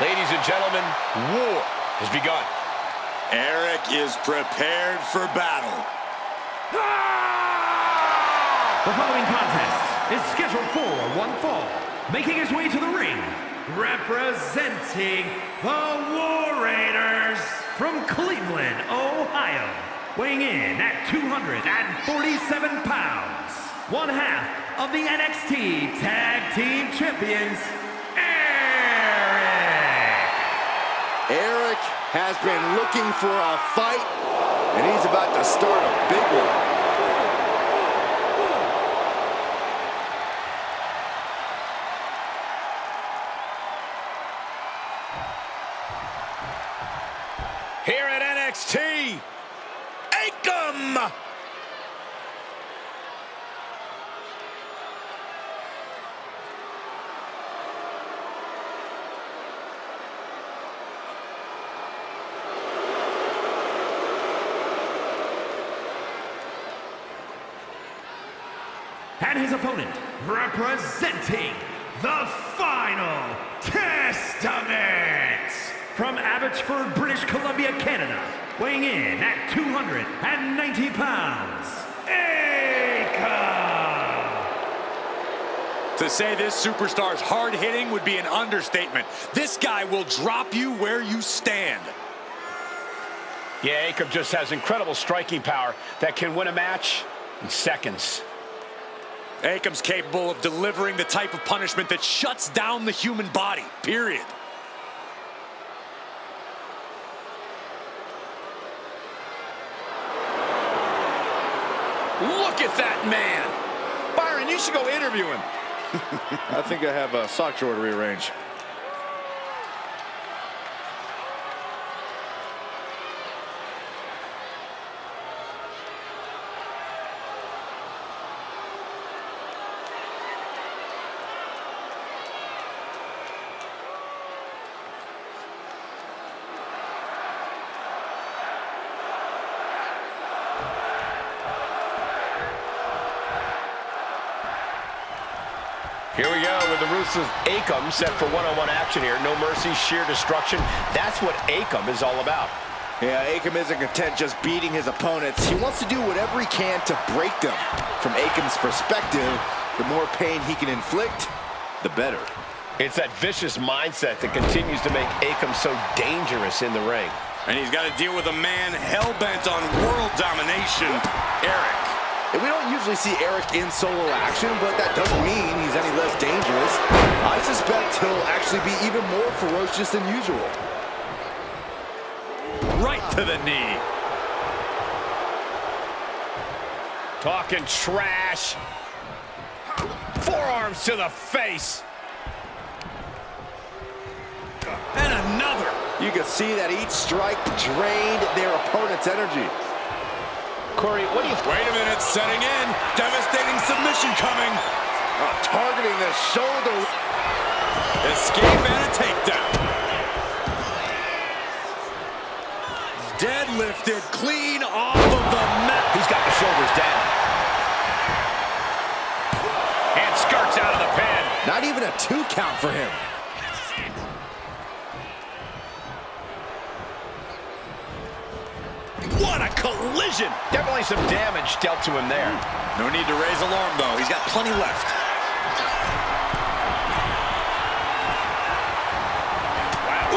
Ladies and gentlemen, war has begun. Eric is prepared for battle. The following contest is scheduled for one fall. Making his way to the ring, representing the War Raiders from Cleveland, Ohio. Weighing in at 247 pounds. One half of the NXT Tag Team Champions, Eric has been looking for a fight, and he's about to start a big one. Here at NXT, Akam! and his opponent, representing the Final Testament from Abbotsford, British Columbia, Canada, weighing in at 290 pounds, Akam! To say this superstar's hard-hitting would be an understatement. This guy will drop you where you stand. Yeah, Akam just has incredible striking power that can win a match in seconds. Akam's capable of delivering the type of punishment that shuts down the human body, period. Look at that man! Byron, you should go interview him. I think I have a sock drawer to rearrange. Here we go with the ruthless Akam set for one-on-one action here. No mercy, sheer destruction. That's what Akam is all about. Yeah, Akam isn't content just beating his opponents. He wants to do whatever he can to break them. From Akam's perspective, the more pain he can inflict, the better. It's that vicious mindset that continues to make Akam so dangerous in the ring. And he's got to deal with a man hell-bent on world domination, Eric. And we don't usually see Eric in solo action, but that doesn't mean he's any less dangerous. I suspect he'll actually be even more ferocious than usual. Right to the knee. Talking trash. Forearms to the face. And another. You can see that each strike drained their opponent's energy. Corey, what do you... Wait a minute, setting in. Devastating submission coming. Targeting the shoulder. Escape and a takedown. Deadlifted clean off of the mat. He's got the shoulders down. And skirts out of the pen. Not even a 2 count for him. What a collision! Definitely some damage dealt to him there. No need to raise alarm, though. He's got plenty left. Wow.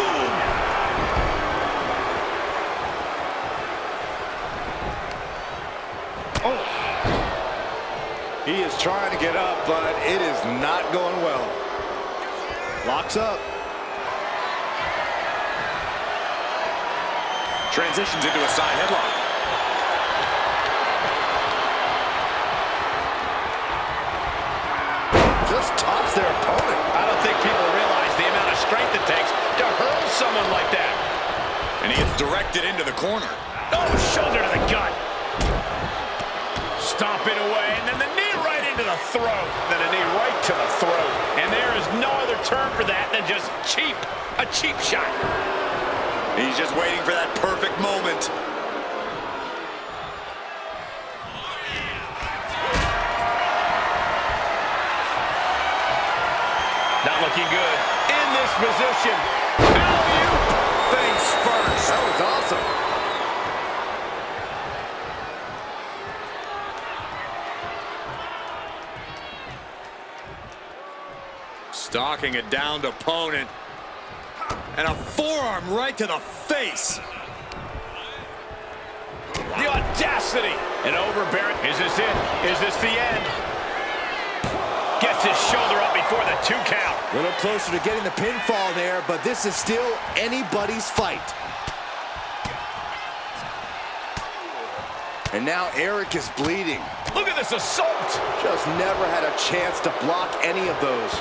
Oh. He is trying to get up, but it is not going well. Locks up. Transitions into a side headlock. Just tops their opponent. I don't think people realize the amount of strength it takes to hurl someone like that. And he gets directed into the corner. Oh, shoulder to the gut. Stomping away, and then the knee right into the throat. Then a knee right to the throat. And there is no other term for that than just cheap. A cheap shot. He's just waiting for that perfect moment. Not looking good. In this position. awesome. Stalking a downed opponent. And a forearm right to the face. The audacity. And overbearing. Is this it? Is this the end? Gets his shoulder up before the 2 count. A little closer to getting the pinfall there, but this is still anybody's fight. And now Eric is bleeding. Look at this assault. Just never had a chance to block any of those.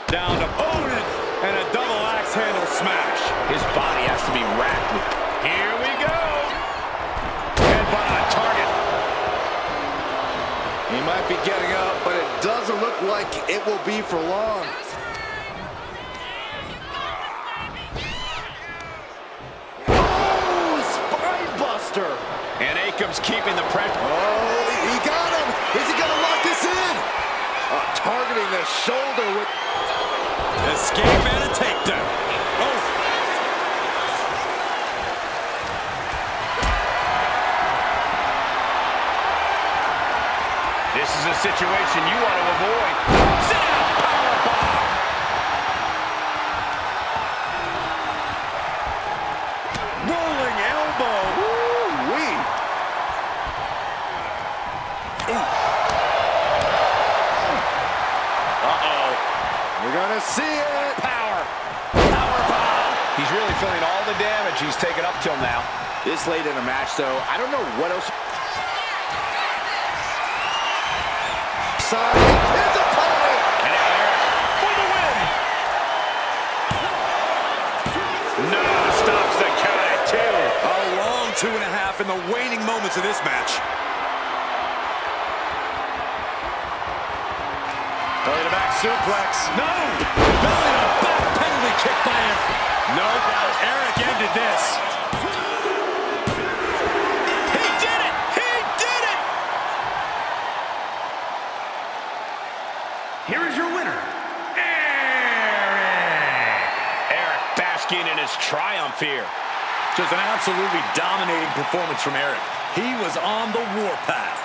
Down opponent and a double axe handle smash. His body has to be racked with. Here we go. Headbutt on target. He might be getting up, but it doesn't look like it will be for long. Oh, spine buster. And Akham's keeping the pressure. Oh, he got him. Is he gonna lock this in? Targeting the shoulder with... Escape and a takedown. Oh. This is a situation you want to avoid. Sit down, powerbomb. Rolling elbow. Woo-wee. Uh-oh. We're gonna see it. Powerbomb. He's really feeling all the damage he's taken up till now. This late in the match, though, I don't know what else. Side his opponent. And Eric for the win. No, stops the count at 2. A long 2.5 in the waning moments of this match. Belly to back suplex. No! Belly to back penalty kick by him. No, Eric ended this. He did it! He did it! Here is your winner, Eric. Eric basking in his triumph here. Just an absolutely dominating performance from Eric. He was on the warpath.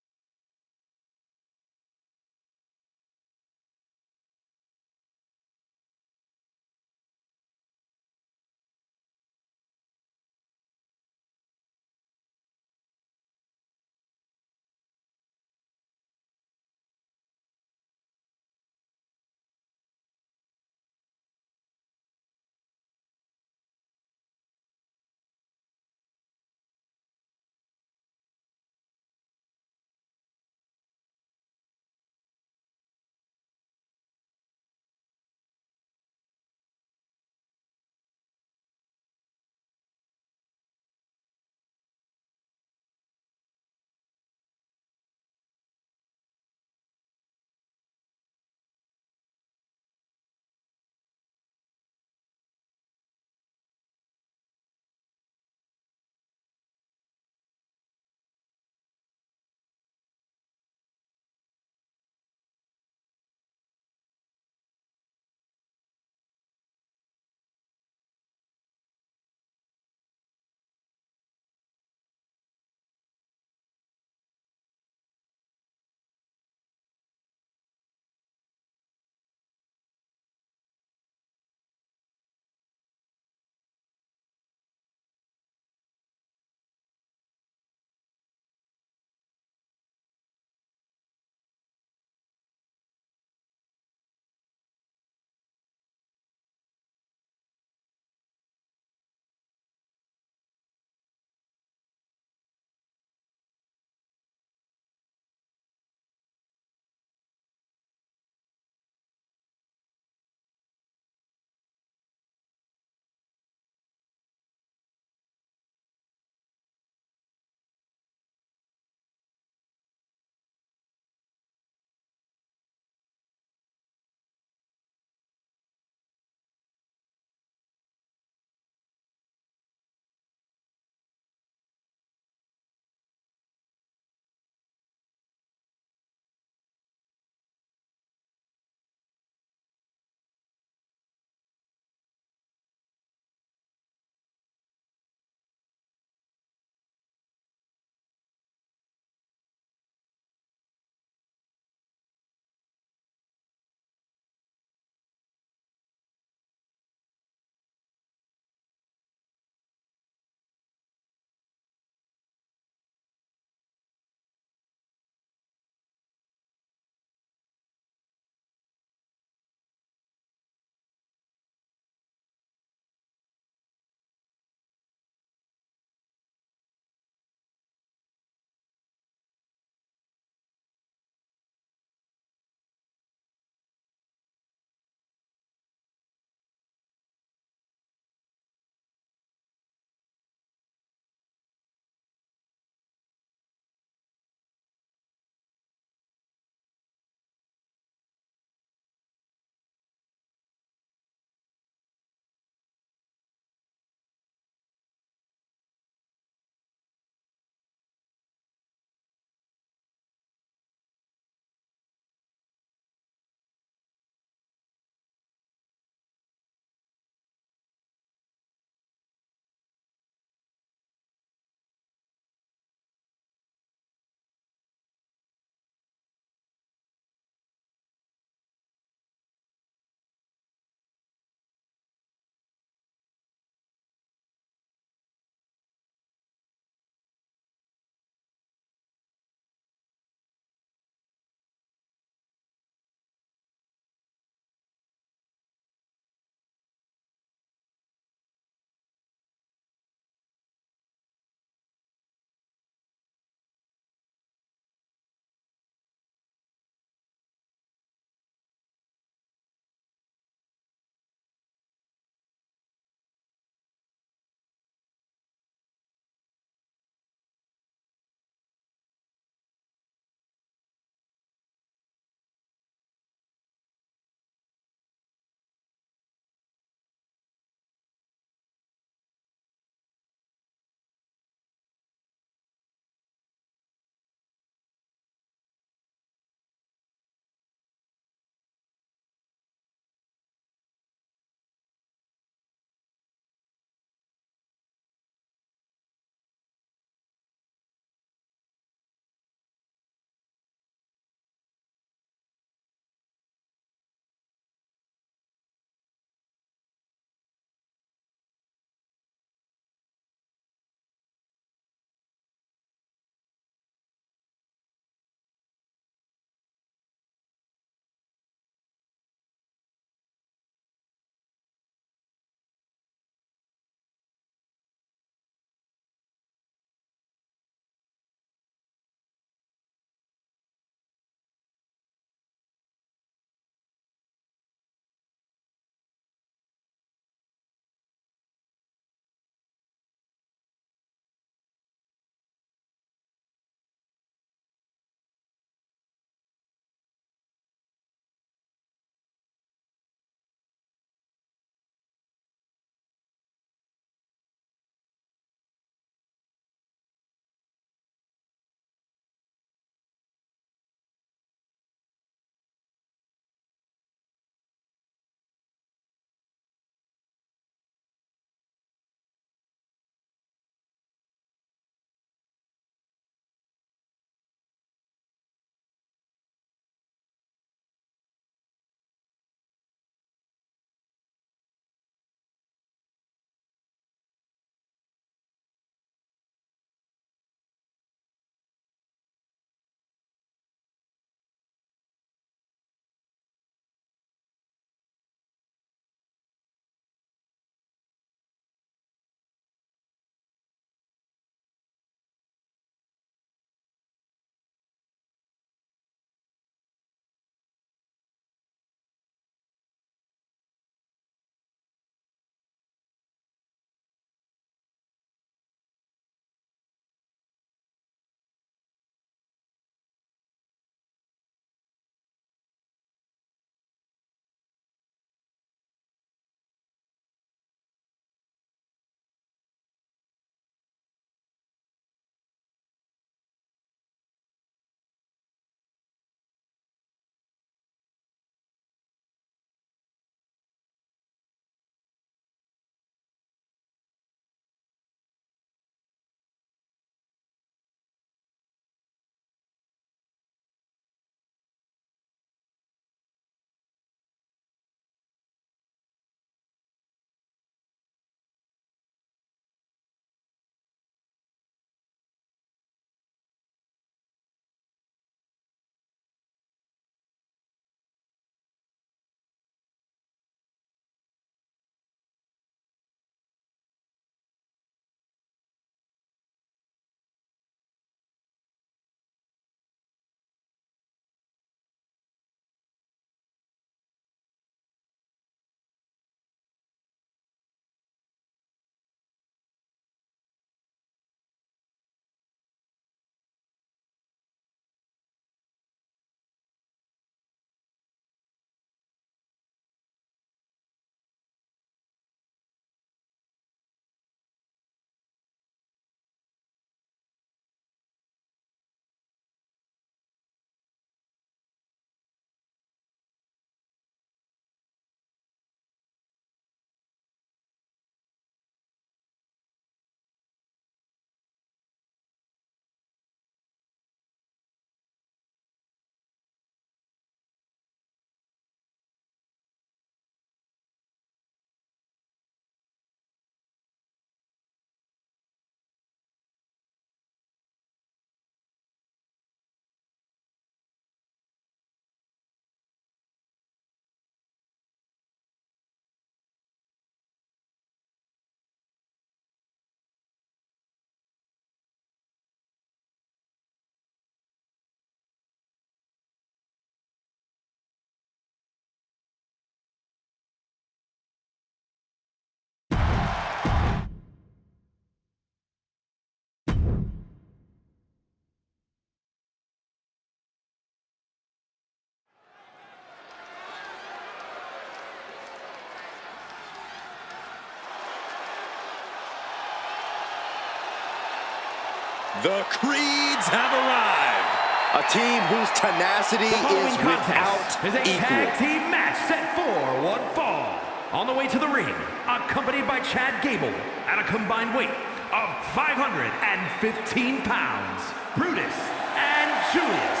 The Creeds have arrived. A team whose tenacity The following is contest without is a tag equal. team match set for one fall. On the way to the ring, accompanied by Chad Gable at a combined weight of 515 pounds, Brutus and Julius,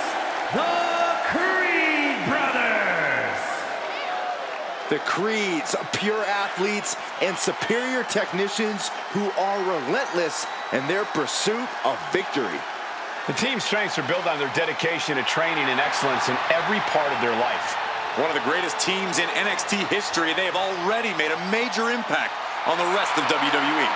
the Creed brothers. The Creeds, pure athletes and superior technicians who are relentless in their pursuit of victory. The team's strengths are built on their dedication to training and excellence in every part of their life. One of the greatest teams in NXT history. They have already made a major impact on the rest of WWE.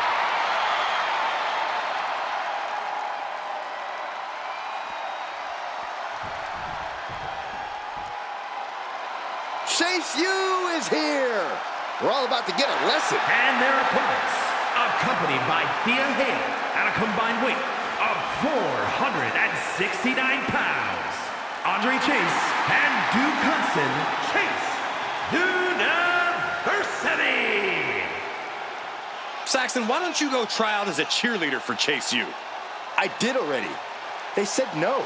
Chase U is here. We're all about to get a lesson. And their opponents, accompanied by Thea Hale at a combined weight of 469 pounds, Andre Chase and Duke Hudson, Chase University. Saxton, why don't you go try out as a cheerleader for Chase U? I did already. They said no.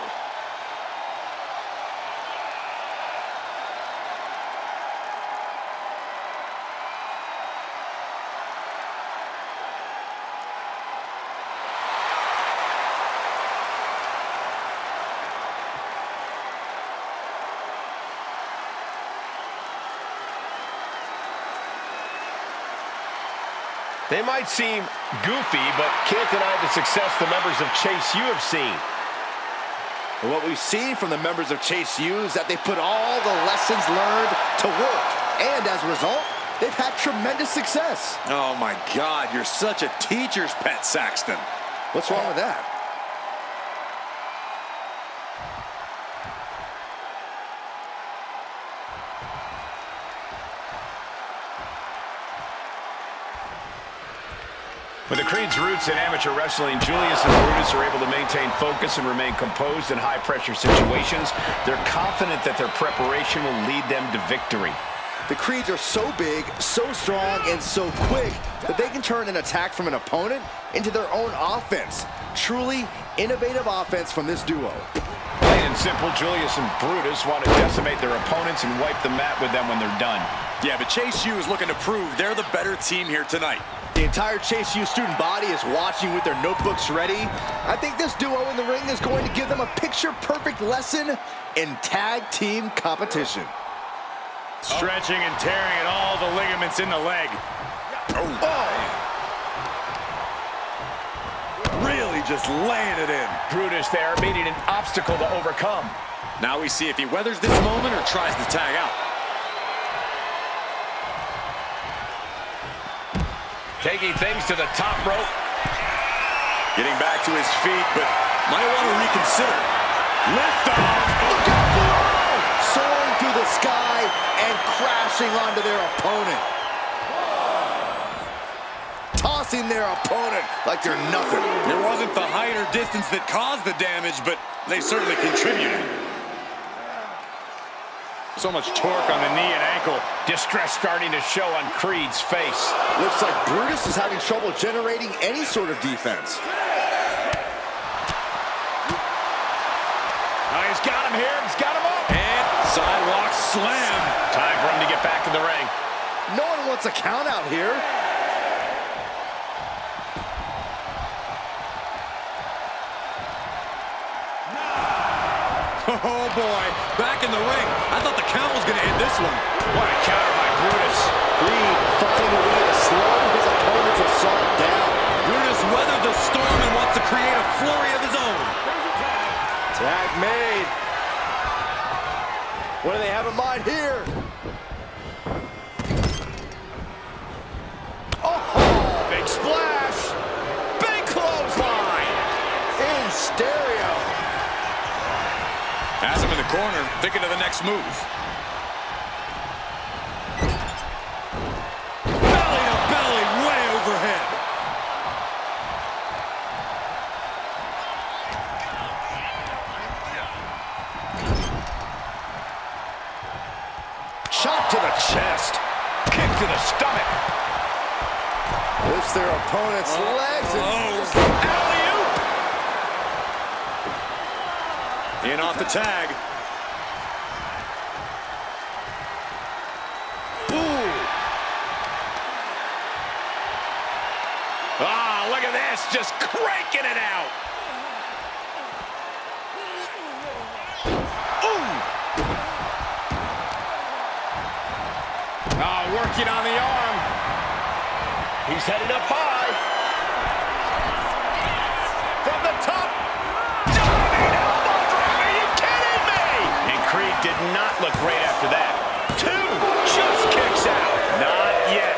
They might seem goofy, but can't deny the success the members of Chase U have seen. And what we've seen from the members of Chase U is that they put all the lessons learned to work. And as a result, they've had tremendous success. Oh my God, you're such a teacher's pet, Saxton. What's wrong with that? With the Creed's roots in amateur wrestling, Julius and Brutus are able to maintain focus and remain composed in high-pressure situations. They're confident that their preparation will lead them to victory. The Creeds are so big, so strong, and so quick that they can turn an attack from an opponent into their own offense. Truly innovative offense from this duo. Plain and simple, Julius and Brutus want to decimate their opponents and wipe the mat with them when they're done. Yeah, but Chase U is looking to prove they're the better team here tonight. The entire Chase U student body is watching with their notebooks ready. I think this duo in the ring is going to give them a picture-perfect lesson in tag team competition. Stretching and tearing at all the ligaments in the leg. Really just laying it in. Brutus there, meeting an obstacle to overcome. Now we see if he weathers this moment or tries to tag out. Taking things to the top rope. Getting back to his feet, but might want to reconsider. Lift off. Look out below! Soaring through the sky and crashing onto their opponent. Tossing their opponent like they're nothing. It wasn't the height or distance that caused the damage, but they certainly contributed. So much torque on the knee and ankle. Distress starting to show on Creed's face. Looks like Brutus is having trouble generating any sort of defense. Now he's got him here. He's got him up. And sidewalk slam. Time for him to get back in the ring. No one wants a count out here. Oh boy, back in the ring. I thought the count was going to end this one. What a counter by Brutus. Creed finding a way to slow his opponent's assault down. Brutus weathered the storm and wants to create a flurry of his own. Tag made. What do they have in mind here? Oh! Big splash. Big clothesline. In stereo. Has him in the corner, thinking of the next move. Belly to belly, way overhead. Shot to the chest. Kick to the stomach. Lifts their opponent's legs and Alley-oop. In off the tag. Ooh. Ah, look at this, just cranking it out. Ooh. Ah, working on the arm. He's headed up high. From the top. Diving elbow drop. Are you kidding me? And Creed did not look great after that. 2, just kicks out. Not yet.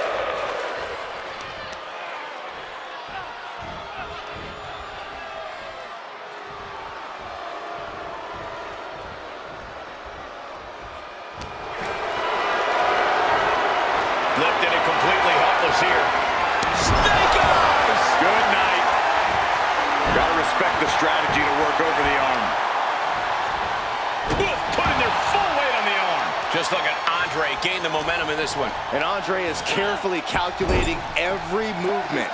Lifted it completely helpless here. Snake eyes! Good night. Gotta respect the strategy to work over the arm. Ooh, putting their full weight on the arm. Just look at Andre gain the momentum in this one. And Andre is carefully calculating every movement.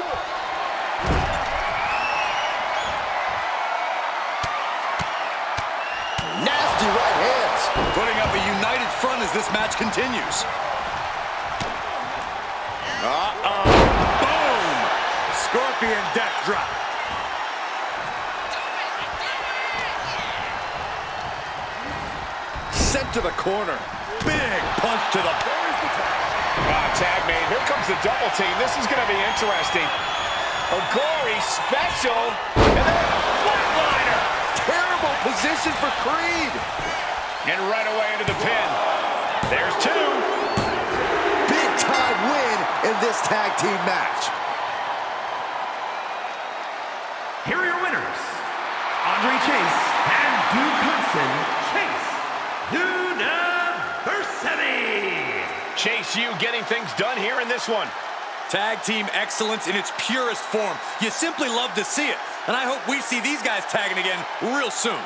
Nasty right hands. Putting up a united front as this match continues. Boom! Scorpion death drop. Sent to the corner. Big punch to the... Tag made. Here comes the double team. This is going to be interesting. Ogori special. And then a flatliner. Terrible position for Creed. And right away into the pin. There's 2. Big time win in this tag team match. Here are your winners, Andre Chase and Duke Hudson. Chase University. Chase U getting things done here in this one. Tag team excellence in its purest form. You simply love to see it. And I hope we see these guys tagging again real soon.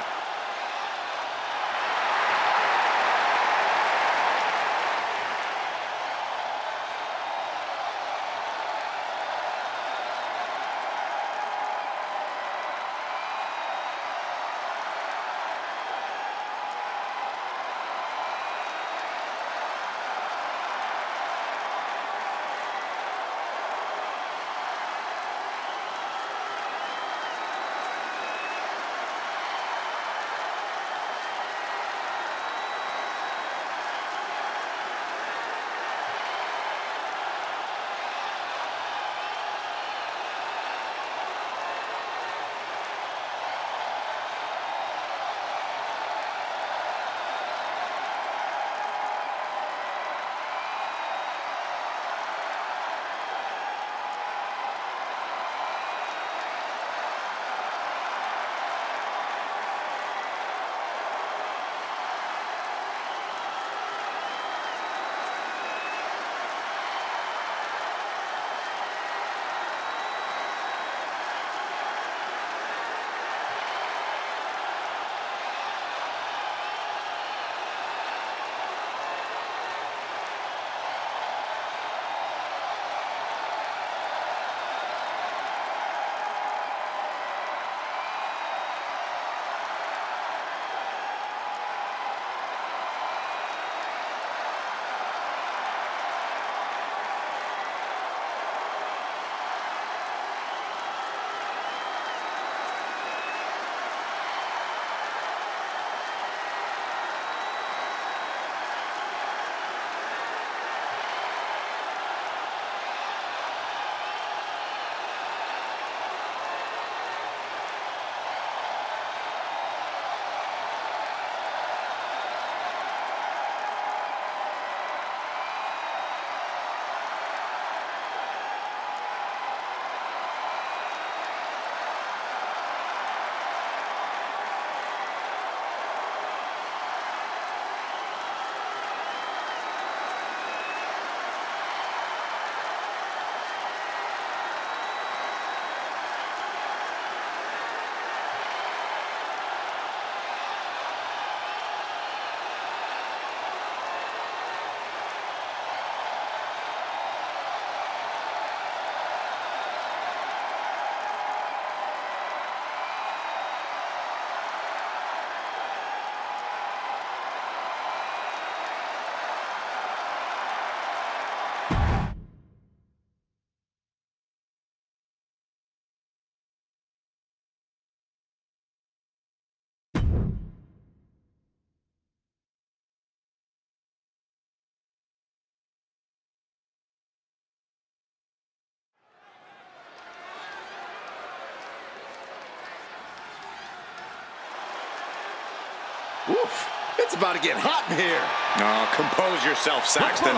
Oof, it's about to get hot in here. Oh, compose yourself, Saxton.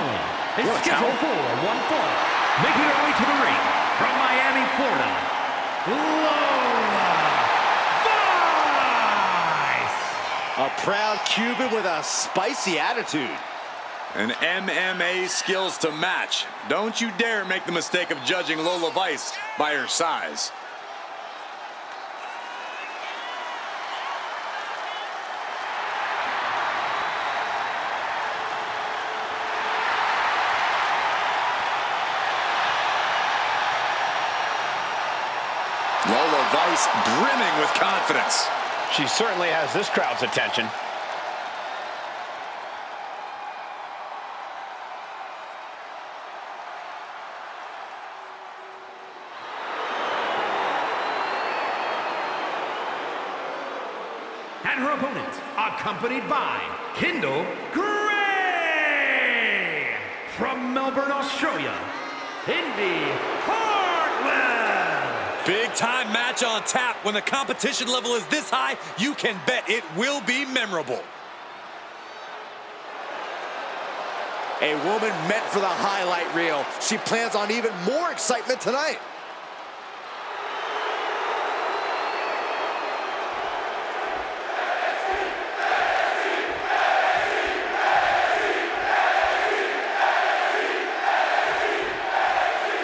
Is You want a scheduled towel? for one fall. Making her way to the ring from Miami, Florida, Lola Vice. A proud Cuban with a spicy attitude. And MMA skills to match. Don't you dare make the mistake of judging Lola Vice by her size. Lola Vice brimming with confidence. She certainly has this crowd's attention. And her opponent, accompanied by Kendall Gray. From Melbourne, Australia, Indy Hartwell. Big time match on tap. When the competition level is this high, you can bet it will be memorable. A woman meant for the highlight reel. She plans on even more excitement tonight.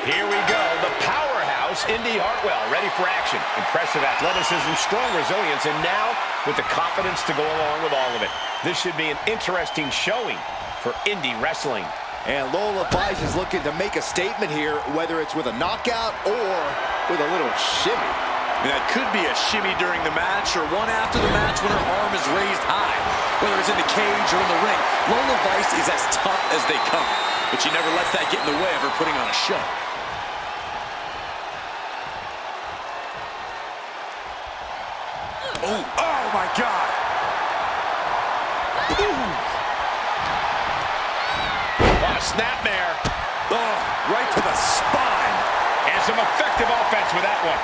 Here we go, the powerhouse, Indy Hartwell, ready for action. Impressive athleticism, strong resilience, and now with the confidence to go along with all of it. This should be an interesting showing for Indy Wrestling. And Lola Vice is looking to make a statement here, whether it's with a knockout or with a little shimmy. That could be a shimmy during the match or one after the match when her arm is raised high. Whether it's in the cage or in the ring, Lola Vice is as tough as they come. But she never lets that get in the way of her putting on a show. Oh my God! Boom! What a snapmare. Oh, right to the spine. And some effective offense with that one.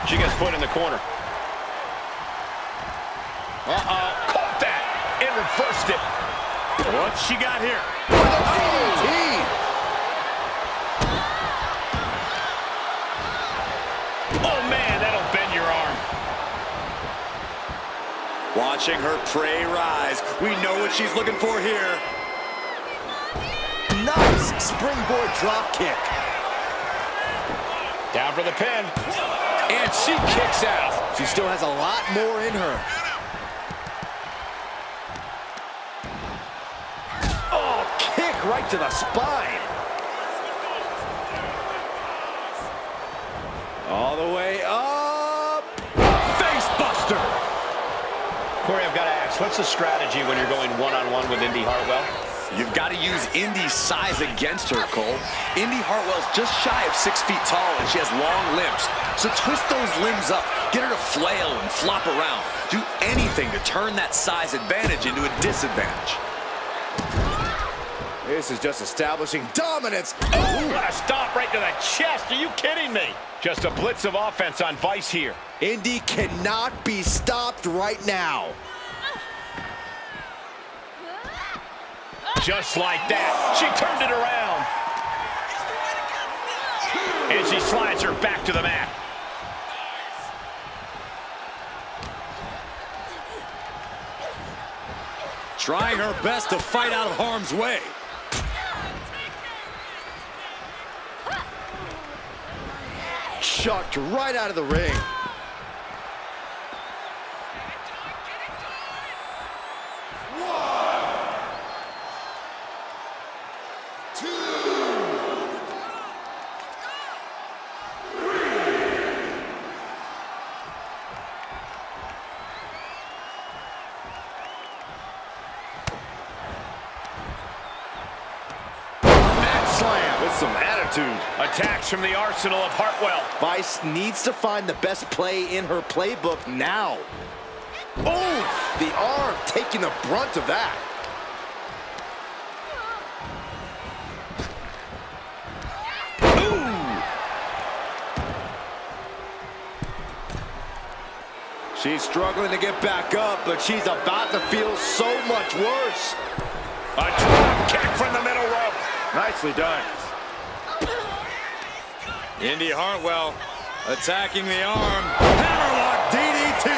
She gets put in the corner. Uh-oh, caught that and reversed it. What's she got here? Oh man, that'll bend your arm. Watching her prey rise. We know what she's looking for here. Nice springboard drop kick. Down for the pin. And she kicks out. She still has a lot more in her. Oh, kick right to the spine. All the way up. Face buster. Corey, I've got to ask, what's the strategy when you're going one-on-one with Indy Hartwell? You've got to use Indy's size against her, Cole. Indy Hartwell's just shy of 6 feet tall, and she has long limbs. So twist those limbs up. Get her to flail and flop around. Do anything to turn that size advantage into a disadvantage. This is just establishing dominance. Oh, what a stop right to the chest. Are you kidding me? Just a blitz of offense on Vice here. Indy cannot be stopped right now. Just like that, she turned it around. And she slides her back to the mat. Trying her best to fight out of harm's way. Chucked right out of the ring. Slam with some attitude. Attacks from the arsenal of Hartwell. Vice needs to find the best play in her playbook now. Oh, the arm taking the brunt of that. Ooh. She's struggling to get back up, but she's about to feel so much worse. A drop kick from the middle rope. Nicely done. Indy Hartwell attacking the arm. Hammerlock DDT.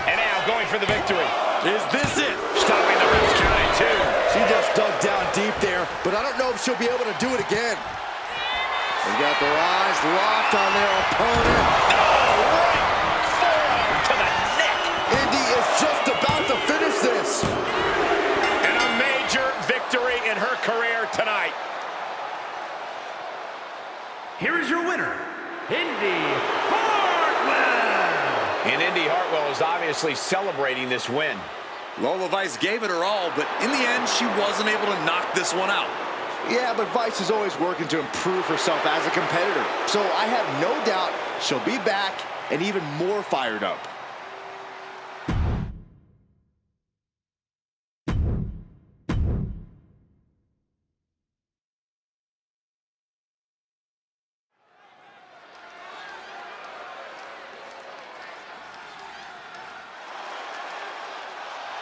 And now going for the victory. Is this it? Stopping the ref's count at 2. She just dug down deep there, but I don't know if she'll be able to do it again. They got their eyes locked on their opponent. Right forearm to the neck. Indy is just about to finish this. And a major victory in her career tonight. Here is your winner, Indy Hartwell. And Indy Hartwell is obviously celebrating this win. Lola Vice gave it her all, but in the end, she wasn't able to knock this one out. Yeah, but Vice is always working to improve herself as a competitor. So I have no doubt she'll be back and even more fired up.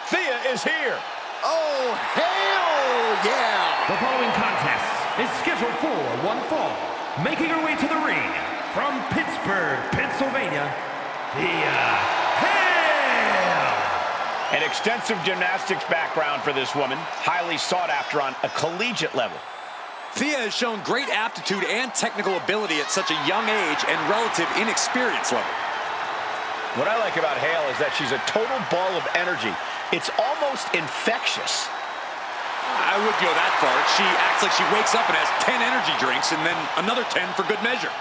Thea is here. Oh, hell yeah! The following contest is scheduled for one fall. Making her way to the ring from Pittsburgh, Pennsylvania, Thea Hale. An extensive gymnastics background for this woman, highly sought after on a collegiate level. Thea has shown great aptitude and technical ability at such a young age and relative inexperience level. What I like about Hale is that she's a total ball of energy. It's almost infectious. I would go that far. She acts like she wakes up and has 10 energy drinks and then another 10 for good measure.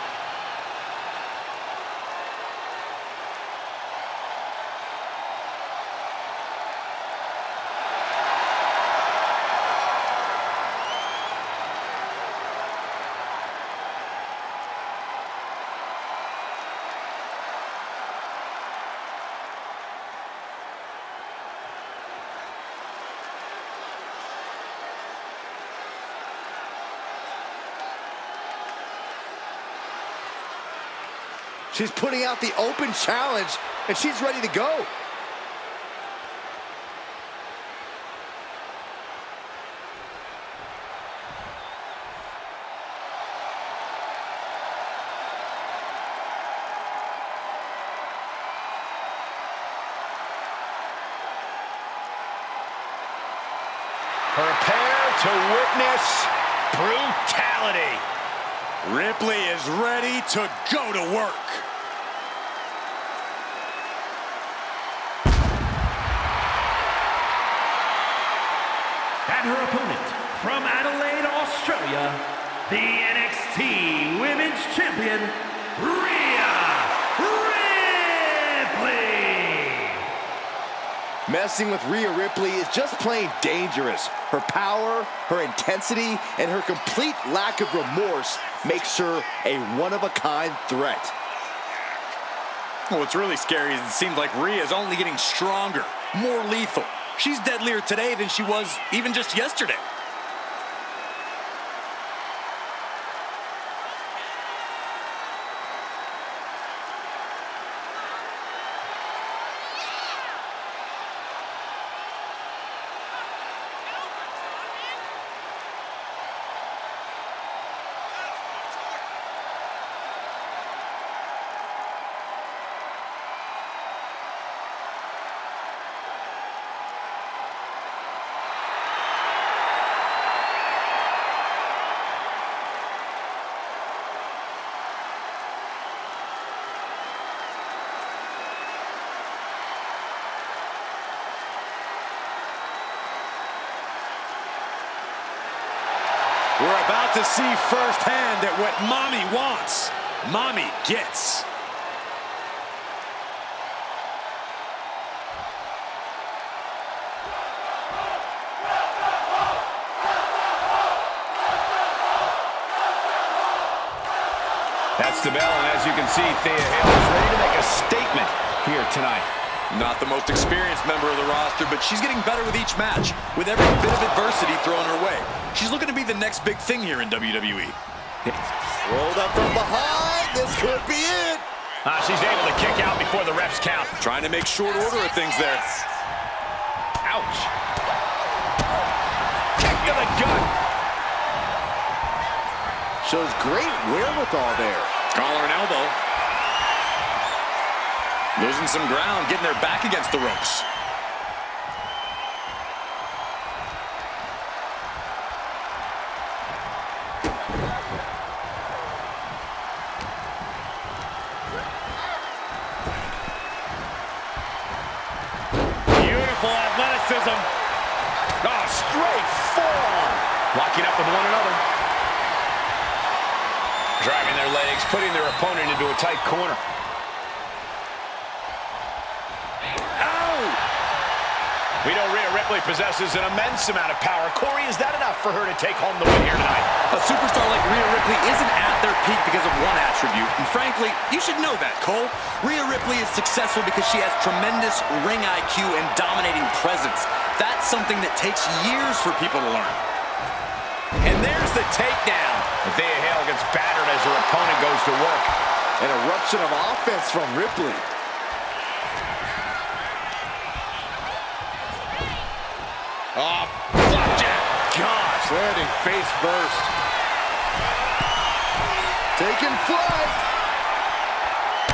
She's putting out the open challenge, and she's ready to go. Prepare to witness brutality. Ripley is ready to go to work. And her opponent from Adelaide, Australia, the NXT Women's Champion, Rhea Ripley. Messing with Rhea Ripley is just plain dangerous. Her power, her intensity, and her complete lack of remorse makes her a one-of-a-kind threat. What's really scary is it seems like Rhea is only getting stronger, more lethal. She's deadlier today than she was even just yesterday. We're about to see firsthand that what Mommy wants, Mommy gets. That's the bell, and as you can see, Thea Hale is ready to make a statement here tonight. Not the most experienced member of the roster, but she's getting better with each match, with every bit of adversity thrown her way. She's looking to be the next big thing here in WWE. Rolled up from behind. This could be it. She's able to kick out before the refs count. Trying to make short order of things there. Ouch. Kick to the gut. Shows great wherewithal there. Collar and elbow. Losing some ground, getting their back against the ropes. Beautiful athleticism. Oh, straight forearm. Locking up with one another. Dragging their legs, putting their opponent into a tight corner. We know Rhea Ripley possesses an immense amount of power. Corey, is that enough for her to take home the win here tonight? A superstar like Rhea Ripley isn't at their peak because of one attribute. And frankly, you should know that, Cole. Rhea Ripley is successful because she has tremendous ring IQ and dominating presence. That's something that takes years for people to learn. And there's the takedown. Thea Hale gets battered as her opponent goes to work. An eruption of offense from Ripley. Oh, flapjack. Gosh, landing face first. Taking flight.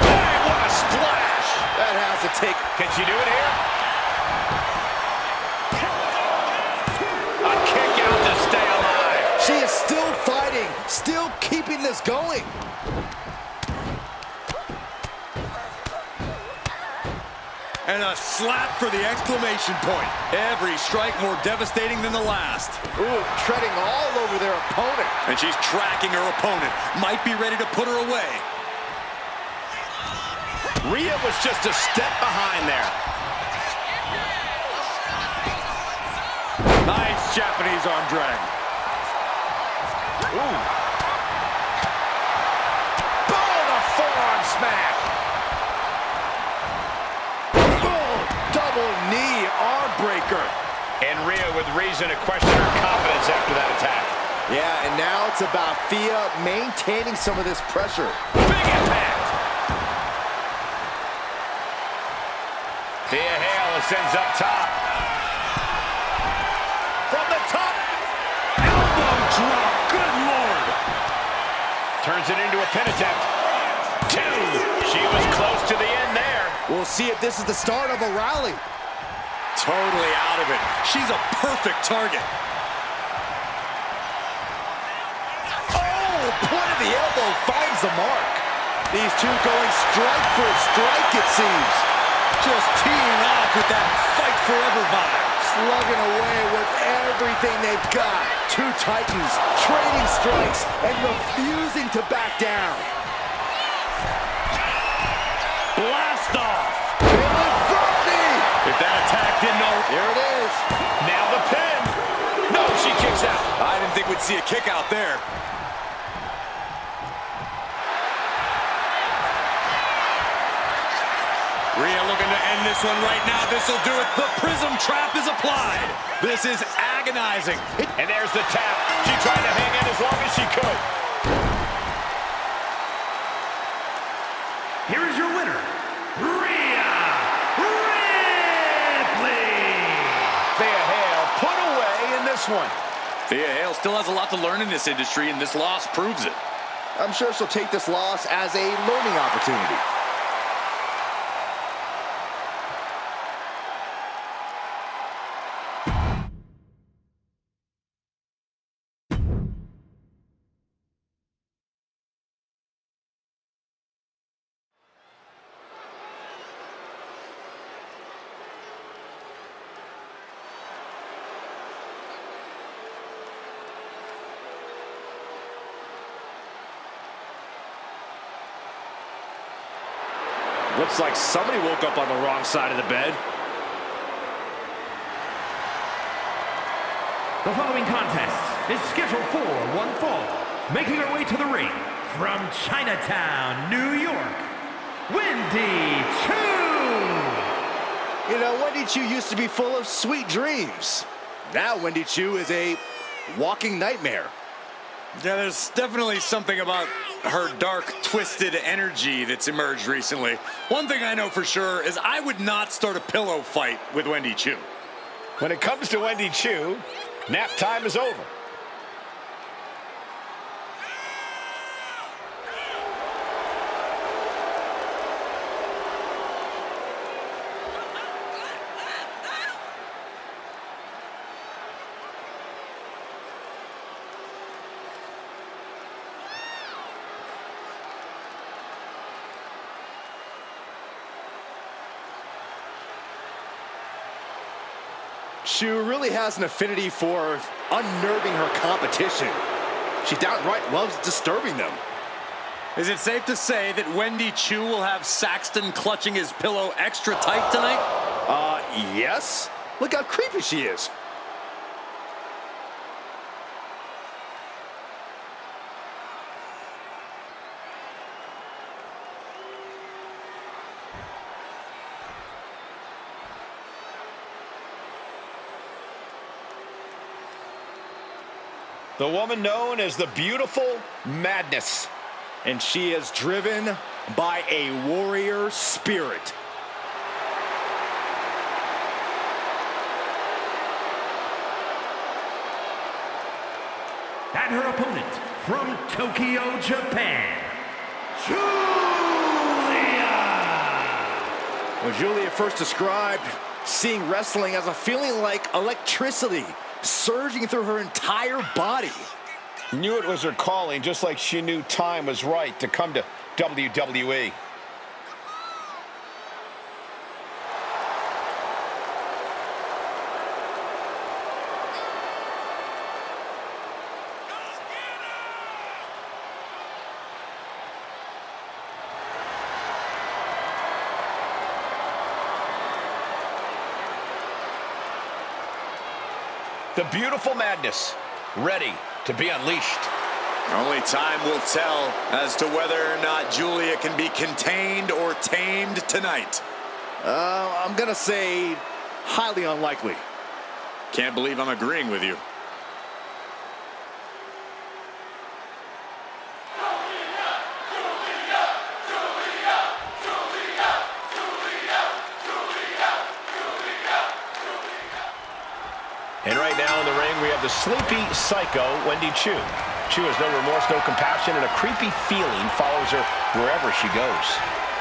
Hey, what a splash. That has to take. Can she do it here? A kick out to stay alive. She is still fighting, still keeping this going. And a slap for the exclamation point. Every strike more devastating than the last. Ooh, treading all over their opponent. And she's tracking her opponent. Might be ready to put her away. Rhea was just a step behind there. Nice Japanese arm drag. Ooh. Boom, a forearm smack. Double knee arm breaker. And Rhea with reason to question her confidence after that attack. Yeah, and now it's about Thea maintaining some of this pressure. Big impact. Thea Hale ascends up top. From the top. Elbow drop. Good Lord. Turns it into a pin attempt. 2. She was close to the end there. We'll see if this is the start of a rally. Totally out of it. She's a perfect target. Oh, point of the elbow finds the mark. These two going strike for strike, it seems. Just teeing off with that fight forever vibe. Slugging away with everything they've got. Two titans trading strikes and refusing to back down. Blast off. If that attack didn't know. Here it is. Now the pin. No, she kicks out. I didn't think we'd see a kick out there. Rhea looking to end this one right now. This will do it. The Prism Trap is applied. This is agonizing. And there's the tap. She tried to hang in as long as she could. Here is your winner, Rhea Ripley. Thea Hale put away in this one. Thea Hale still has a lot to learn in this industry, and this loss proves it. I'm sure she'll take this loss as a learning opportunity. Looks like somebody woke up on the wrong side of the bed. The following contest is scheduled for one fall. Making her way to the ring from Chinatown, New York, Wendy Choo. You know, Wendy Choo used to be full of sweet dreams. Now Wendy Choo is a walking nightmare. Yeah, there's definitely something about her dark, twisted energy that's emerged recently. One thing I know for sure is I would not start a pillow fight with Wendy Choo. When it comes to Wendy Choo, nap time is over. Choo really has an affinity for unnerving her competition. She downright loves disturbing them. Is it safe to say that Wendy Choo will have Saxton clutching his pillow extra tight tonight? Yes. Look how creepy she is. The woman known as the Beautiful Madness. And she is driven by a warrior spirit. And her opponent from Tokyo, Japan, Julia. When Julia first described seeing wrestling as a feeling like electricity surging through her entire body. Knew it was her calling, just like she knew time was right to come to WWE. The Beautiful Madness, ready to be unleashed. Only time will tell as to whether or not Julia can be contained or tamed tonight. I'm gonna say highly unlikely. Can't believe I'm agreeing with you. And right now in the ring, we have the sleepy psycho, Wendy Choo. Choo has no remorse, no compassion, and a creepy feeling follows her wherever she goes.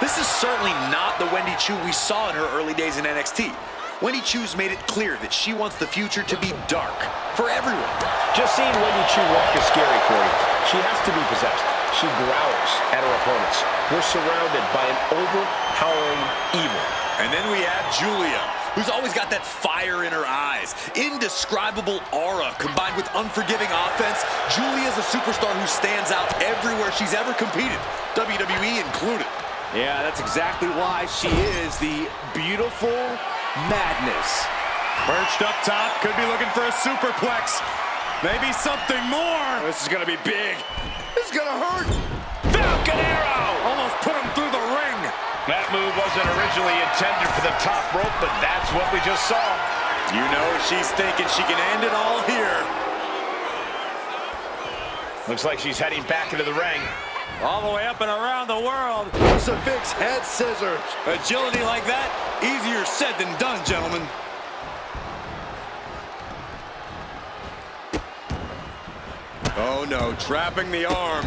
This is certainly not the Wendy Choo we saw in her early days in NXT. Wendy Choo's made it clear that she wants the future to be dark for everyone. Just seeing Wendy Choo walk is scary, Corey. She has to be possessed. She growls at her opponents. We're surrounded by an overpowering evil. And then we have Julia, who's always got that fire in her eyes. Indescribable aura combined with unforgiving offense. Julia's a superstar who stands out everywhere she's ever competed, WWE included. Yeah, that's exactly why she is the Beautiful Madness. Perched up top, could be looking for a superplex. Maybe something more. This is gonna be big. This is gonna hurt. Falcon Arrow! Almost put him through the ring. That move wasn't originally intended for the top rope, but that's what we just saw. You know she's thinking she can end it all here. Looks like she's heading back into the ring. All the way up and around the world. Crucifix head scissors. Agility like that, easier said than done, gentlemen. Oh no, trapping the arm.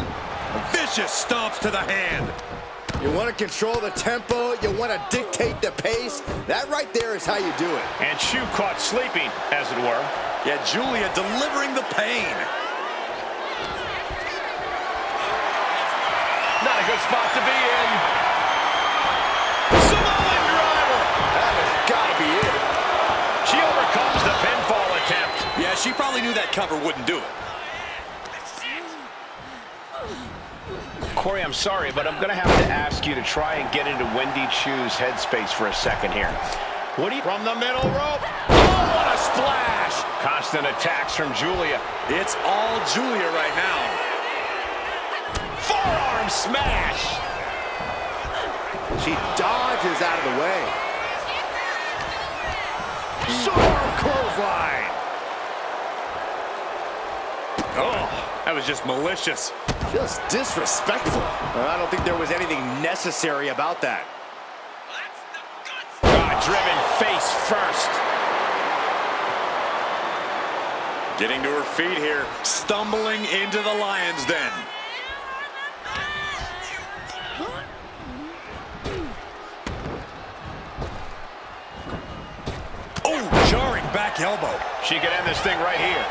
Vicious stomps to the hand. You want to control the tempo, you want to dictate the pace. That right there is how you do it. And Choo caught sleeping, as it were. Yeah, Julia delivering the pain. Not a good spot to be in. Samoan driver. That has got to be it. She overcomes the pinfall attempt. Yeah, she probably knew that cover wouldn't do it. Corey, I'm sorry, but I'm going to have to ask you to try and get into Wendy Choo's headspace for a second here. What do you... From the middle rope. Oh, what a splash. Constant attacks from Julia. It's all Julia right now. Forearm smash. She dodges out of the way. Short clothesline. Oh, that was just malicious. Just disrespectful. I don't think there was anything necessary about that. Driven face first. Getting to her feet here, stumbling into the lion's den. Oh, jarring back elbow. She could end this thing right here.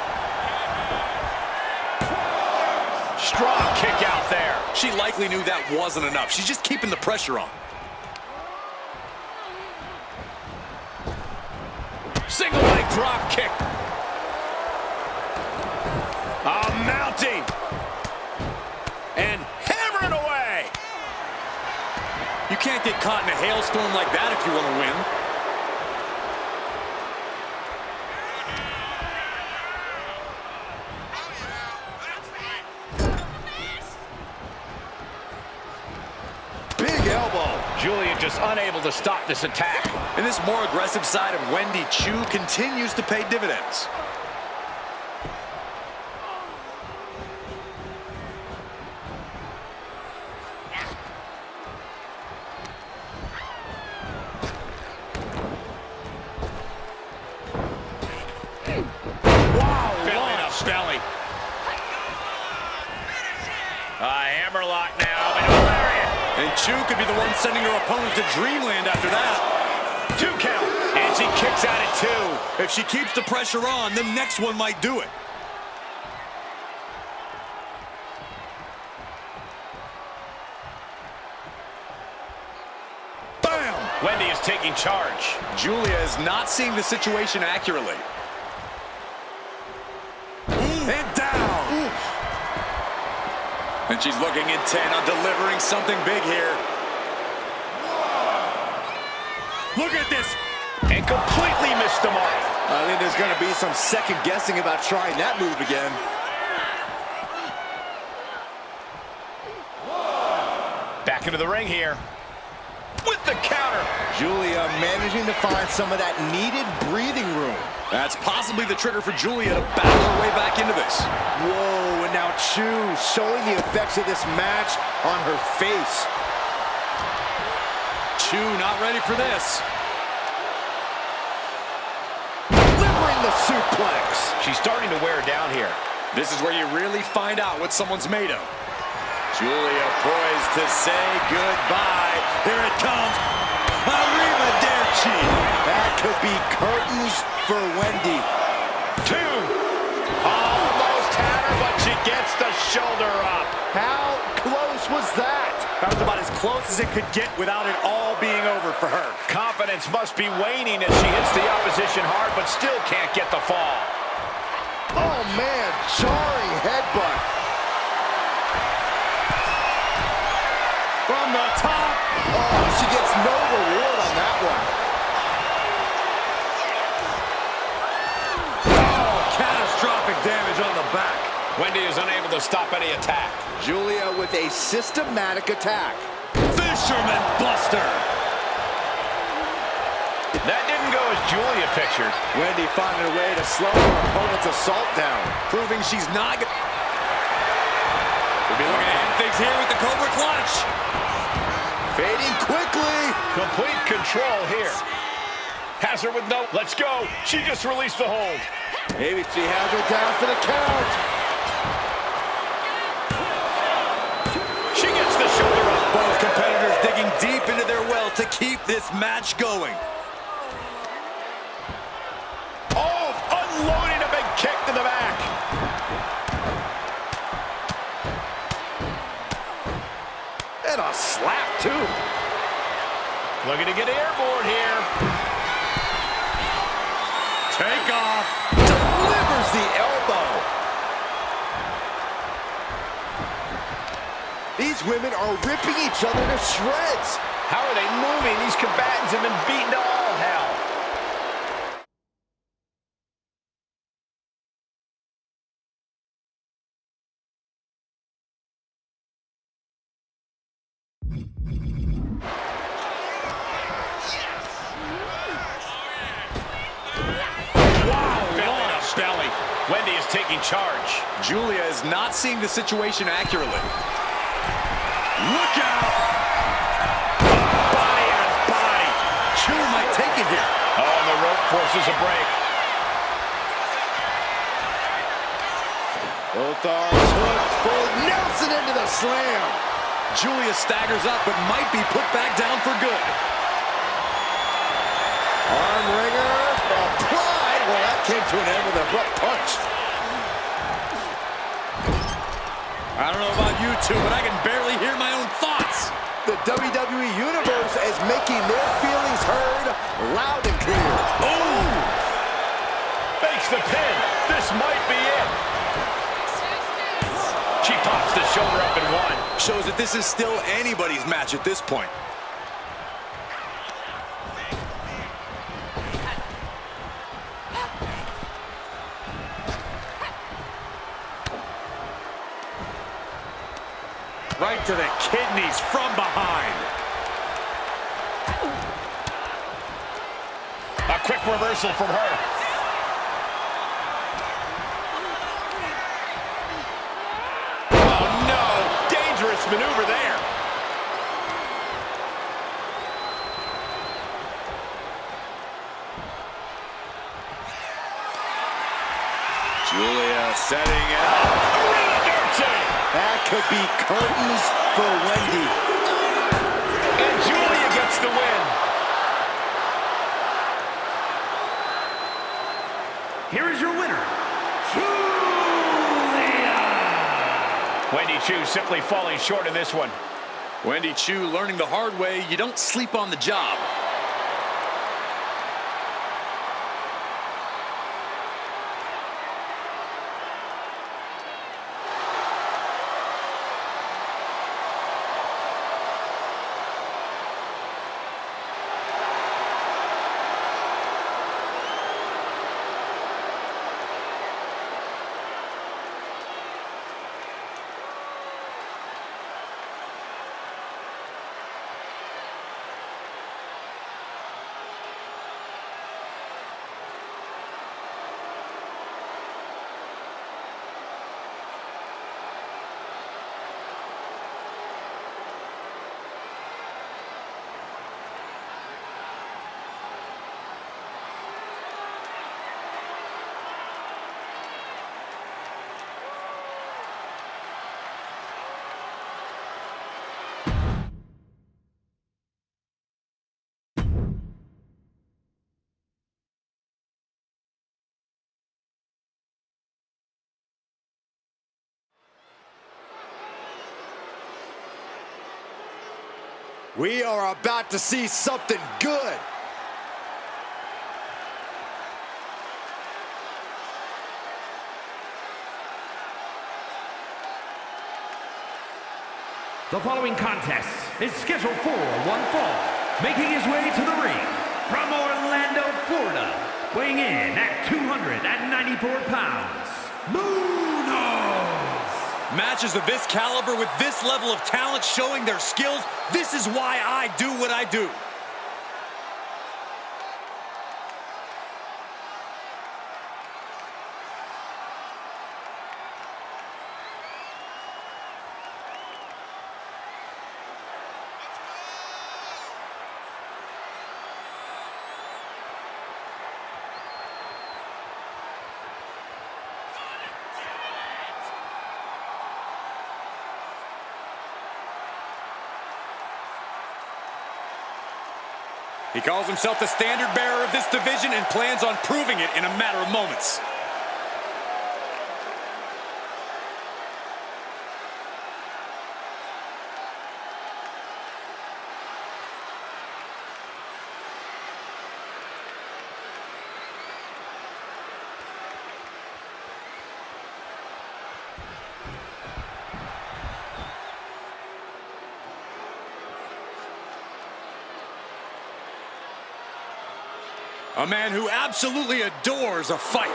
Strong kick out there. She likely knew that wasn't enough. She's just keeping the pressure on. Single leg drop kick. Mounting. And hammering away. You can't get caught in a hailstorm like that if you want to win. Big elbow. Julia just unable to stop this attack. And this more aggressive side of Wendy Choo continues to pay dividends. Wow, belly to belly. Hammerlock now, and a lariat. And Choo could be the one sending her opponent to dreamland after that. 2 count, and she kicks out at 2. If she keeps the pressure on, the next one might do it. Bam! Wendy is taking charge. Julia is not seeing the situation accurately. And down! And she's looking intent on delivering something big here. Look at this! And completely missed the mark. I think there's going to be some second guessing about trying that move again. Back into the ring here. With the counter. Julia managing to find some of that needed breathing room. That's possibly the trigger for Julia to battle her way back into this. Whoa, and now Choo showing the effects of this match on her face. Choo not ready for this. Delivering the suplex. She's starting to wear down here. This is where you really find out what someone's made of. Julia poised to say goodbye. Here it comes. Arrivederci. That could be curtains for Wendy. 2. Almost had her, but she gets the shoulder up. How close was that? That was about as close as it could get without it all being over for her. Confidence must be waning as she hits the opposition hard, but still can't get the fall. Oh, man, jarring headbutt. From the top. Oh, she gets no reward on that one. Oh, catastrophic damage on the back. Wendy is unable to stop any attack. Julia with a systematic attack. Fisherman Buster. That didn't go as Julia pictured. Wendy finding a way to slow her opponent's assault down. Proving she's not... We'll be looking to end things here with the Cobra Clutch. Fading quickly. Complete control here. Has her with no... Let's go. She just released the hold. Maybe she has her down for the count. She gets the shoulder up. Both competitors digging deep into their well to keep this match going. Oh, unloading a big kick to the back. And a slap, too. Looking to get airborne here. Take off. Delivers the elbow. These women are ripping each other to shreds. How are they moving? These combatants have been beaten to all hell. Wow, belly to belly. Wendy is taking charge. Julia is not seeing the situation accurately. Look out! Body on body. Julia might take it here. Oh, and the rope forces a break. Both arms hooked for Nelson into the slam. Julia staggers up, but might be put back down for good. Arm wringer applied. Well, that came to an end with an abrupt punch. I don't know about you two, but I can barely hear my own thoughts. The WWE Universe is making their feelings heard loud and clear. Ooh! Fakes the pin. This might be it. She pops the shoulder up in one. Shows that this is still anybody's match at this point. Right to the kidneys from behind. A quick reversal from her. Oh, no. Dangerous maneuver there. Julia setting it up. That could be curtains for Wendy. And Julia gets the win. Here is your winner, Julia! Wendy Choo simply falling short in this one. Wendy Choo learning the hard way, you don't sleep on the job. We are about to see something good. The following contest is scheduled for one fall. Making his way to the ring from Orlando, Florida, weighing in at 294 pounds, Munoz. Matches of this caliber with this level of talent showing their skills, this is why I do what I do. He calls himself the standard bearer of this division and plans on proving it in a matter of moments. A man who absolutely adores a fight.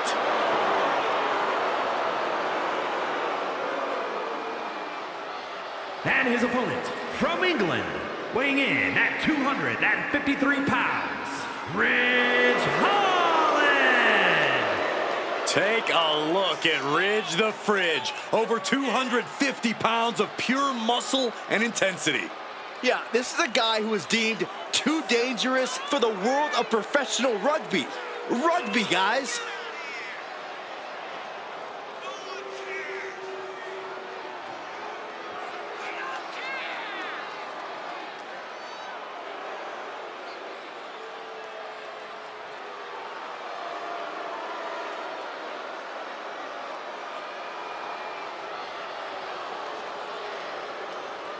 And his opponent from England, weighing in at 253 pounds, Ridge Holland. Take a look at Ridge the Fridge. Over 250 pounds of pure muscle and intensity. Yeah, this is a guy who is deemed too dangerous for the world of professional rugby. Rugby, guys.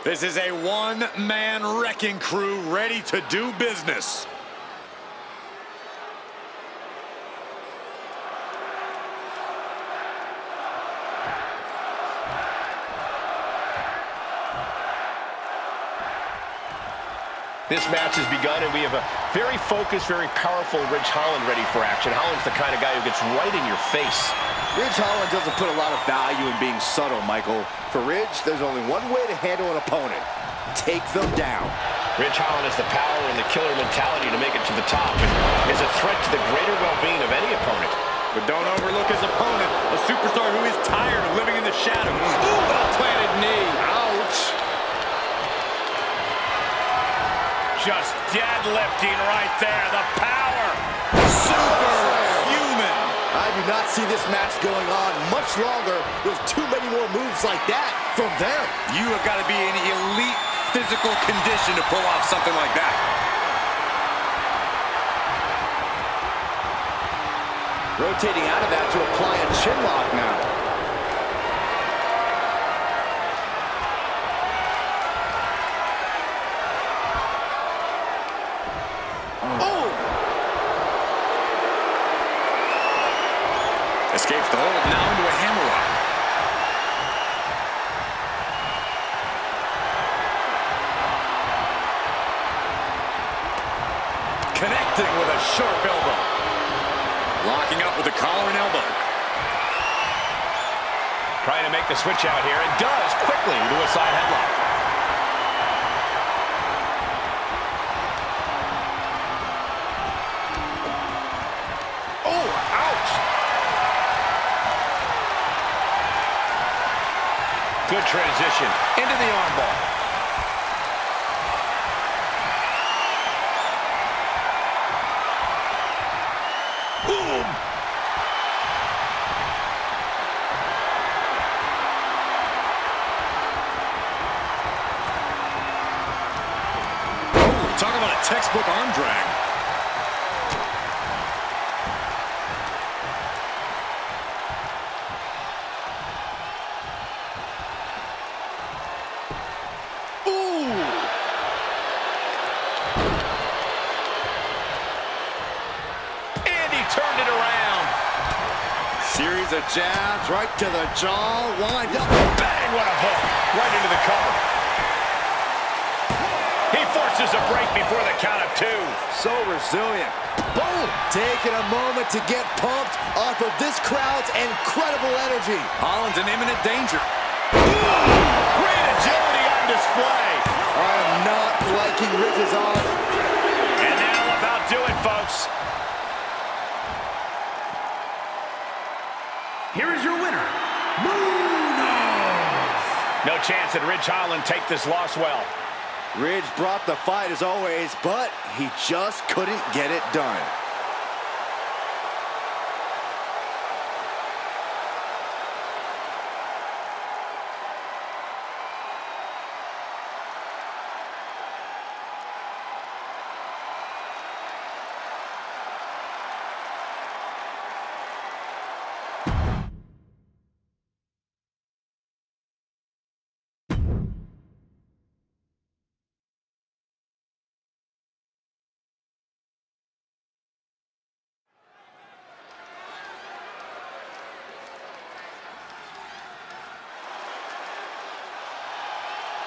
This is a one-man wrecking crew ready to do business. This match has begun, and we have a very focused, very powerful Ridge Holland ready for action. Holland's the kind of guy who gets right in your face. Ridge Holland doesn't put a lot of value in being subtle, Michael. For Ridge, there's only one way to handle an opponent. Take them down. Ridge Holland has the power and the killer mentality to make it to the top and is a threat to the greater well-being of any opponent. But don't overlook his opponent, a superstar who is tired of living in the shadows. Ooh, well-planted knee. Ouch. Just deadlifting right there. The power. Superhuman. I do not see this match going on much longer with too many more moves like that from them. You have got to be in elite physical condition to pull off something like that. Rotating out of that to apply a chin lock now. Escapes the hold, now into a hammerlock. Connecting with a sharp elbow. Locking up with the collar and elbow. Trying to make the switch out here, and does quickly to a side headlock. Oh, ouch! Good transition into the armbar. Boom! Oh, talk about a textbook arm drag. Turned it around. Series of jabs right to the jaw. Wind up. Bang, what a hook. Right into the cover. He forces a break before the count of two. So resilient. Boom! Taking a moment to get pumped off of this crowd's incredible energy. Holland's in imminent danger. Great agility on display. I am not liking Ridge's arm. And that'll about do it, folks. Here is your winner, Munoz. No chance that Ridge Holland take this loss well. Ridge brought the fight as always, but he just couldn't get it done.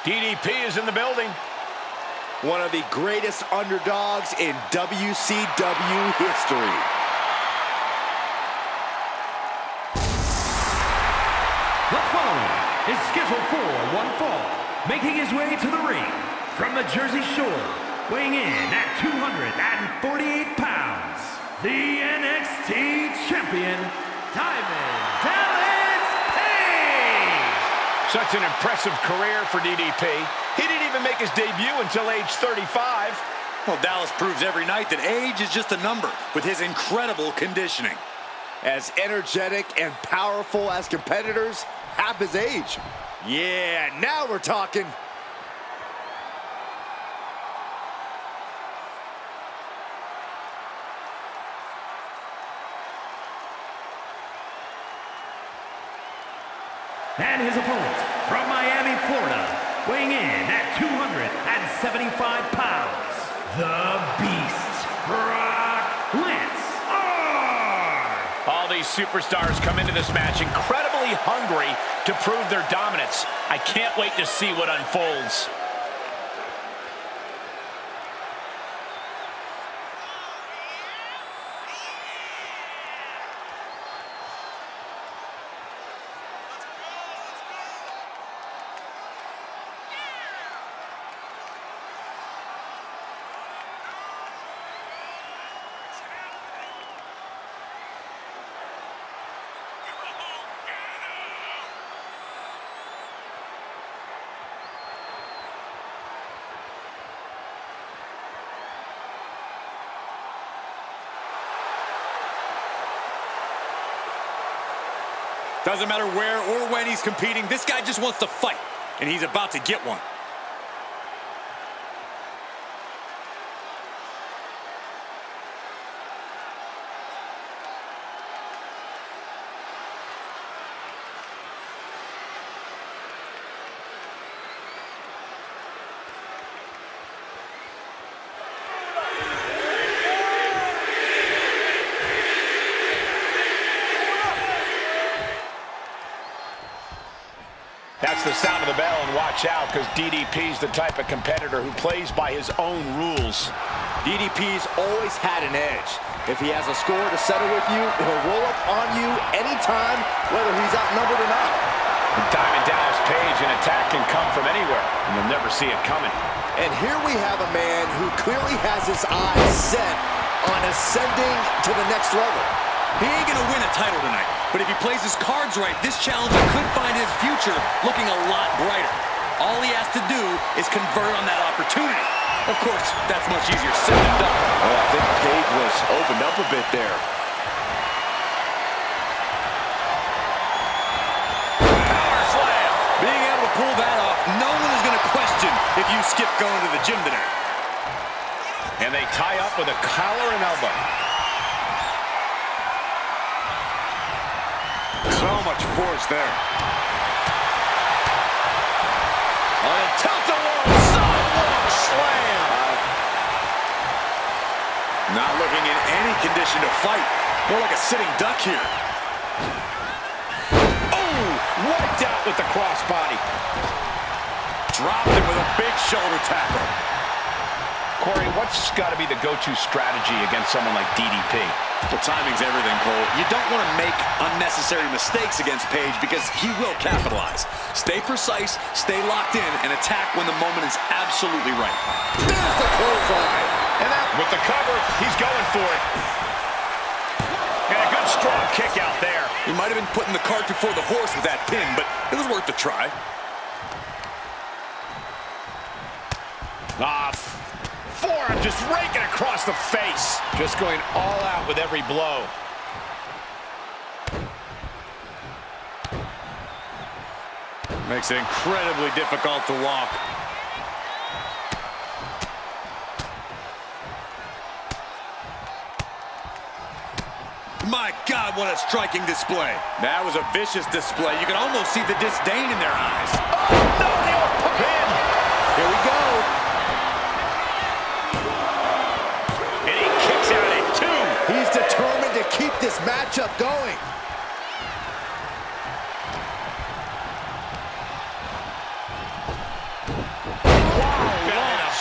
DDP is in the building. One of the greatest underdogs in WCW history. The following is scheduled for one fall, making his way to the ring from the Jersey Shore, weighing in at 248 pounds, the NXT champion, Diamond Dallas Page! Such an impressive career for DDP. He didn't even make his debut until age 35. Well, Dallas proves every night that age is just a number with his incredible conditioning. As energetic and powerful as competitors half his age. Yeah, now we're talking. And his opponent, from Miami, Florida, weighing in at 275 pounds, the Beast, Brock Lesnar! All these superstars come into this match incredibly hungry to prove their dominance. I can't wait to see what unfolds. Doesn't matter where or when he's competing, this guy just wants to fight, and he's about to get one. That's the sound of the bell, and watch out, because DDP's the type of competitor who plays by his own rules. DDP's always had an edge. If he has a score to settle with you, he'll roll up on you anytime, whether he's outnumbered or not. With Diamond Dallas Page, an attack can come from anywhere, and you'll never see it coming. And here we have a man who clearly has his eyes set on ascending to the next level. He ain't gonna win a title tonight, but if he plays his cards right, this challenger could find his future looking a lot brighter. All he has to do is convert on that opportunity. Of course, that's much easier said than done. Oh, I think Page was opened up a bit there. Power slam! Being able to pull that off, no one is gonna question if you skip going to the gym today. And they tie up with a collar and elbow. So much force there. On a tilt-a-whirl, sidewalk slam! Not looking in any condition to fight. More like a sitting duck here. Oh, wiped out with the crossbody. Dropped him with a big shoulder tackle. Corey, what's got to be the go-to strategy against someone like DDP? Well, timing's everything, Cole. You don't want to make unnecessary mistakes against Page because he will capitalize. Stay precise, stay locked in, and attack when the moment is absolutely right. There's the clothesline. And that, with the cover, he's going for it. And a good strong kick out there. He might have been putting the cart before the horse with that pin, but it was worth the try. Forearm just raking across the face. Just going all out with every blow. Makes it incredibly difficult to walk. My God, what a striking display. That was a vicious display. You can almost see the disdain in their eyes. Oh, no, they were pinned. Here we go. And he kicks out at 2. He's determined to keep this matchup going.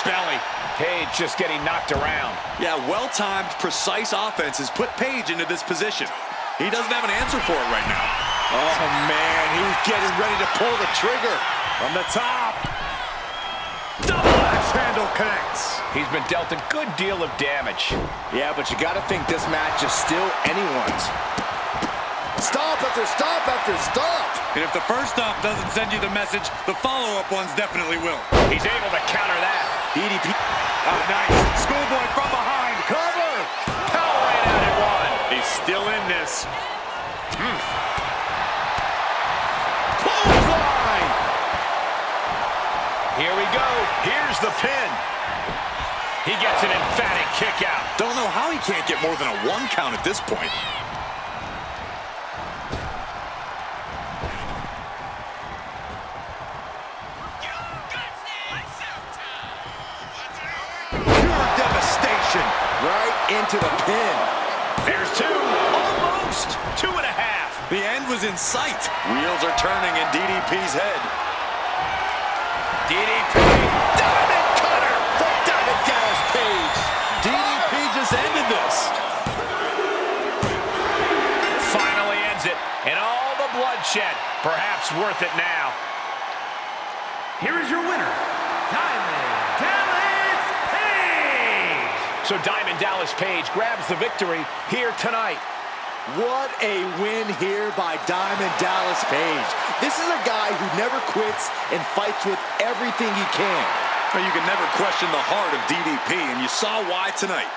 Belly. Page just getting knocked around. Yeah, well-timed, precise offense has put Page into this position. He doesn't have an answer for it right now. Oh, man, he's getting ready to pull the trigger. From the top. Double axe handle connects. He's been dealt a good deal of damage. Yeah, but you got to think this match is still anyone's. Stomp after stomp after stomp. And if the first stomp doesn't send you the message, the follow-up ones definitely will. He's able to counter that. DDP. Oh, nice. Schoolboy from behind. Cover. Power right out at one. He's still in this. Clothesline. Here we go. Here's the pin. He gets an emphatic kick out. Don't know how he can't get more than a 1 count at this point. Pure devastation. Right into the pin. There's 2. Almost. 2.5. The end was in sight. Wheels are turning in DDP's head. DDP. Diamond cutter from Diamond Dallas Page. DDP just ended this. Finally ends it. And all the bloodshed. Perhaps worth it now. Here is your winner, Diamond Dallas Page. So Diamond Dallas Page grabs the victory here tonight. What a win here by Diamond Dallas Page. This is a guy who never quits and fights with everything he can. You can never question the heart of DDP, and you saw why tonight.